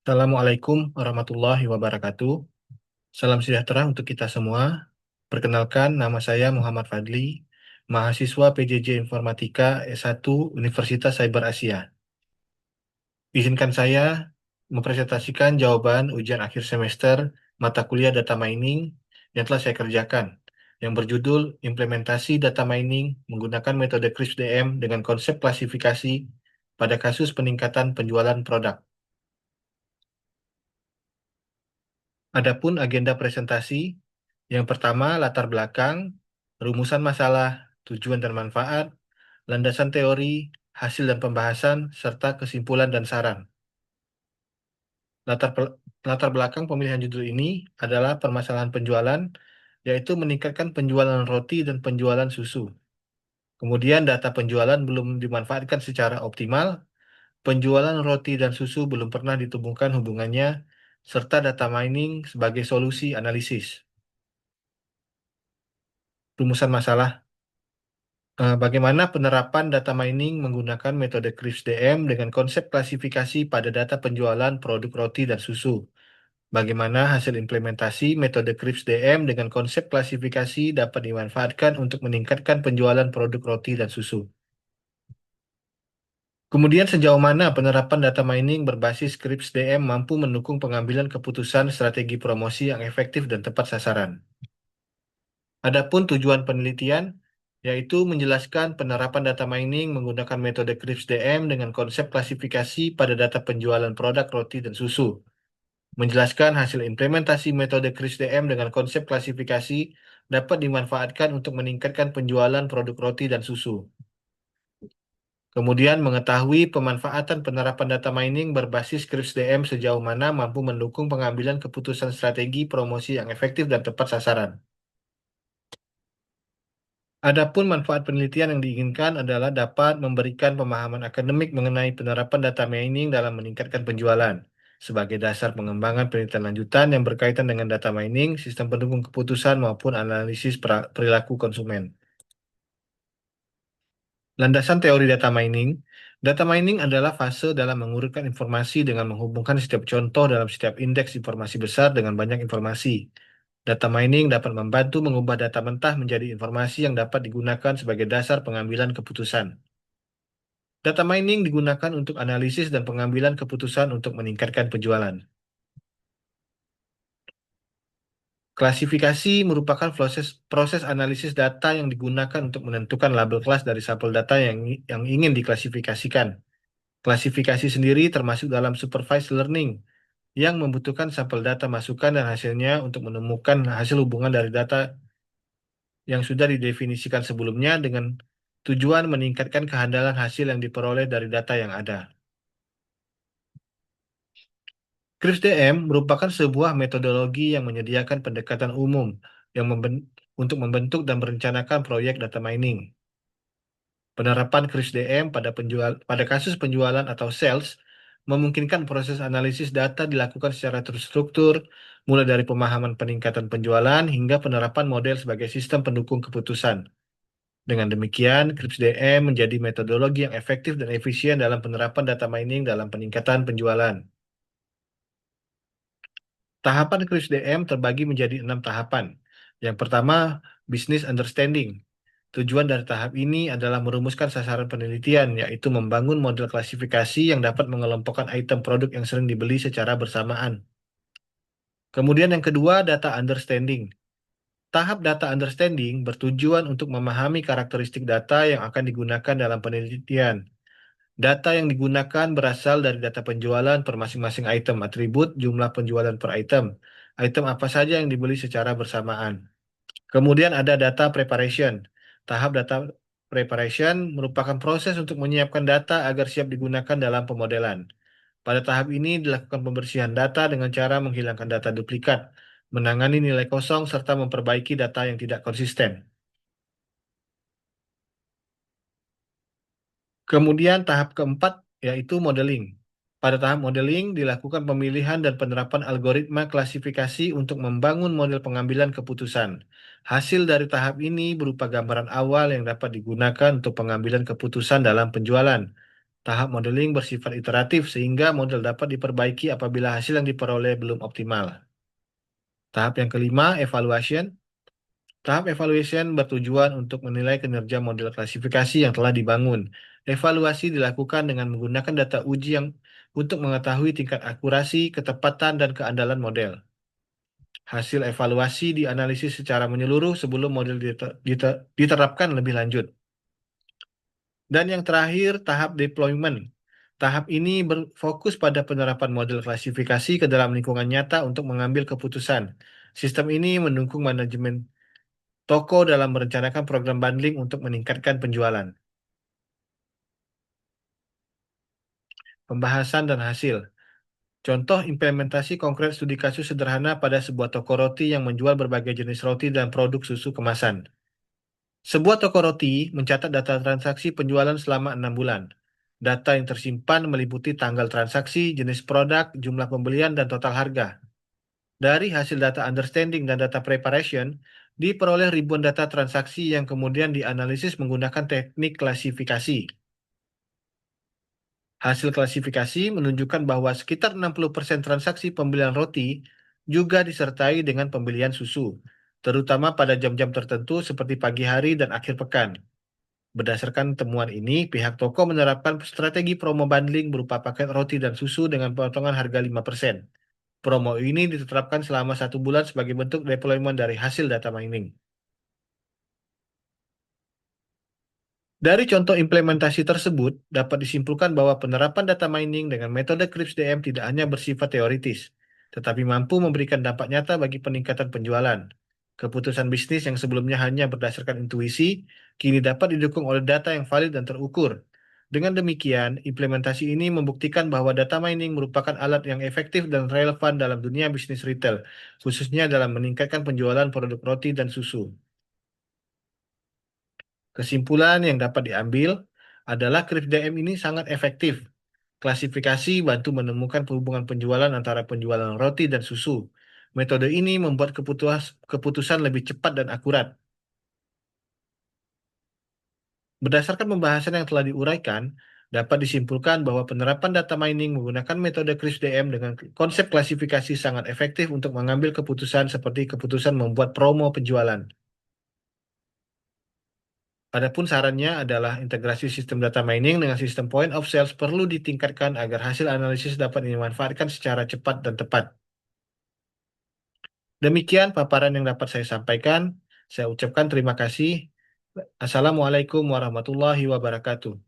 Assalamualaikum warahmatullahi wabarakatuh. Salam sejahtera untuk kita semua. Perkenalkan, nama saya Muhammad Fadli, mahasiswa PJJ Informatika S1 Universitas Cyber Asia. Izinkan saya mempresentasikan jawaban ujian akhir semester mata kuliah Data Mining yang telah saya kerjakan, yang berjudul Implementasi Data Mining menggunakan metode CRISP-DM dengan konsep klasifikasi pada kasus peningkatan penjualan produk. Adapun agenda presentasi, yang pertama latar belakang, rumusan masalah, tujuan dan manfaat, landasan teori, hasil dan pembahasan, serta kesimpulan dan saran. Latar, latar belakang pemilihan judul ini adalah permasalahan penjualan, yaitu meningkatkan penjualan roti dan penjualan susu. Kemudian data penjualan belum dimanfaatkan secara optimal, penjualan roti dan susu belum pernah ditemukan hubungannya, serta data mining sebagai solusi analisis. Rumusan masalah. Bagaimana penerapan data mining menggunakan metode CRISP-DM dengan konsep klasifikasi pada data penjualan produk roti dan susu? Bagaimana hasil implementasi metode CRISP-DM dengan konsep klasifikasi dapat dimanfaatkan untuk meningkatkan penjualan produk roti dan susu? Kemudian sejauh mana penerapan data mining berbasis CRISP-DM mampu mendukung pengambilan keputusan strategi promosi yang efektif dan tepat sasaran? Adapun tujuan penelitian, yaitu menjelaskan penerapan data mining menggunakan metode CRISP-DM dengan konsep klasifikasi pada data penjualan produk roti dan susu. Menjelaskan hasil implementasi metode CRISP-DM dengan konsep klasifikasi dapat dimanfaatkan untuk meningkatkan penjualan produk roti dan susu. Kemudian mengetahui pemanfaatan penerapan data mining berbasis CRISP-DM sejauh mana mampu mendukung pengambilan keputusan strategi promosi yang efektif dan tepat sasaran. Adapun manfaat penelitian yang diinginkan adalah dapat memberikan pemahaman akademik mengenai penerapan data mining dalam meningkatkan penjualan, sebagai dasar pengembangan penelitian lanjutan yang berkaitan dengan data mining, sistem pendukung keputusan maupun analisis perilaku konsumen. Landasan teori data mining. Data mining adalah fase dalam mengurutkan informasi dengan menghubungkan setiap contoh dalam setiap indeks informasi besar dengan banyak informasi. Data mining dapat membantu mengubah data mentah menjadi informasi yang dapat digunakan sebagai dasar pengambilan keputusan. Data mining digunakan untuk analisis dan pengambilan keputusan untuk meningkatkan penjualan. Klasifikasi merupakan proses analisis data yang digunakan untuk menentukan label kelas dari sampel data yang ingin diklasifikasikan. Klasifikasi sendiri termasuk dalam supervised learning yang membutuhkan sampel data masukan dan hasilnya untuk menemukan hasil hubungan dari data yang sudah didefinisikan sebelumnya dengan tujuan meningkatkan kehandalan hasil yang diperoleh dari data yang ada. CRISP-DM merupakan sebuah metodologi yang menyediakan pendekatan umum untuk membentuk dan merencanakan proyek data mining. Penerapan CRISP-DM pada kasus penjualan atau sales memungkinkan proses analisis data dilakukan secara terstruktur, mulai dari pemahaman peningkatan penjualan hingga penerapan model sebagai sistem pendukung keputusan. Dengan demikian, CRISP-DM menjadi metodologi yang efektif dan efisien dalam penerapan data mining dalam peningkatan penjualan. Tahapan CRISP-DM terbagi menjadi 6 tahapan. Yang pertama, business understanding. Tujuan dari tahap ini adalah merumuskan sasaran penelitian, yaitu membangun model klasifikasi yang dapat mengelompokkan item produk yang sering dibeli secara bersamaan. Kemudian yang kedua, data understanding. Tahap data understanding bertujuan untuk memahami karakteristik data yang akan digunakan dalam penelitian. Data yang digunakan berasal dari data penjualan per masing-masing item, atribut, jumlah penjualan per item, item apa saja yang dibeli secara bersamaan. Kemudian ada data preparation. Tahap data preparation merupakan proses untuk menyiapkan data agar siap digunakan dalam pemodelan. Pada tahap ini dilakukan pembersihan data dengan cara menghilangkan data duplikat, menangani nilai kosong, serta memperbaiki data yang tidak konsisten. Kemudian tahap keempat yaitu modeling. Pada tahap modeling dilakukan pemilihan dan penerapan algoritma klasifikasi untuk membangun model pengambilan keputusan. Hasil dari tahap ini berupa gambaran awal yang dapat digunakan untuk pengambilan keputusan dalam penjualan. Tahap modeling bersifat iteratif sehingga model dapat diperbaiki apabila hasil yang diperoleh belum optimal. Tahap yang kelima, evaluation. Tahap evaluation bertujuan untuk menilai kinerja model klasifikasi yang telah dibangun. Evaluasi dilakukan dengan menggunakan data uji yang untuk mengetahui tingkat akurasi, ketepatan, dan keandalan model. Hasil evaluasi dianalisis secara menyeluruh sebelum model diterapkan lebih lanjut. Dan yang terakhir, tahap deployment. Tahap ini berfokus pada penerapan model klasifikasi ke dalam lingkungan nyata untuk mengambil keputusan. Sistem ini mendukung manajemen toko dalam merencanakan program bundling untuk meningkatkan penjualan. Pembahasan dan hasil. Contoh implementasi konkret studi kasus sederhana pada sebuah toko roti yang menjual berbagai jenis roti dan produk susu kemasan. Sebuah toko roti mencatat data transaksi penjualan selama 6 bulan. Data yang tersimpan meliputi tanggal transaksi, jenis produk, jumlah pembelian, dan total harga. Dari hasil data understanding dan data preparation, diperoleh ribuan data transaksi yang kemudian dianalisis menggunakan teknik klasifikasi. Hasil klasifikasi menunjukkan bahwa sekitar 60% transaksi pembelian roti juga disertai dengan pembelian susu, terutama pada jam-jam tertentu seperti pagi hari dan akhir pekan. Berdasarkan temuan ini, pihak toko menerapkan strategi promo bundling berupa paket roti dan susu dengan potongan harga 5%. Promo ini ditetapkan selama 1 bulan sebagai bentuk deployment dari hasil data mining. Dari contoh implementasi tersebut, dapat disimpulkan bahwa penerapan data mining dengan metode CRISP-DM tidak hanya bersifat teoritis, tetapi mampu memberikan dampak nyata bagi peningkatan penjualan. Keputusan bisnis yang sebelumnya hanya berdasarkan intuisi, kini dapat didukung oleh data yang valid dan terukur. Dengan demikian, implementasi ini membuktikan bahwa data mining merupakan alat yang efektif dan relevan dalam dunia bisnis retail, khususnya dalam meningkatkan penjualan produk roti dan susu. Kesimpulan yang dapat diambil adalah CRISP-DM ini sangat efektif. Klasifikasi bantu menemukan hubungan penjualan antara penjualan roti dan susu. Metode ini membuat keputusan lebih cepat dan akurat. Berdasarkan pembahasan yang telah diuraikan, dapat disimpulkan bahwa penerapan data mining menggunakan metode CRISP-DM dengan konsep klasifikasi sangat efektif untuk mengambil keputusan seperti keputusan membuat promo penjualan. Adapun sarannya adalah integrasi sistem data mining dengan sistem point of sales perlu ditingkatkan agar hasil analisis dapat dimanfaatkan secara cepat dan tepat. Demikian paparan yang dapat saya sampaikan. Saya ucapkan terima kasih. Assalamualaikum warahmatullahi wabarakatuh.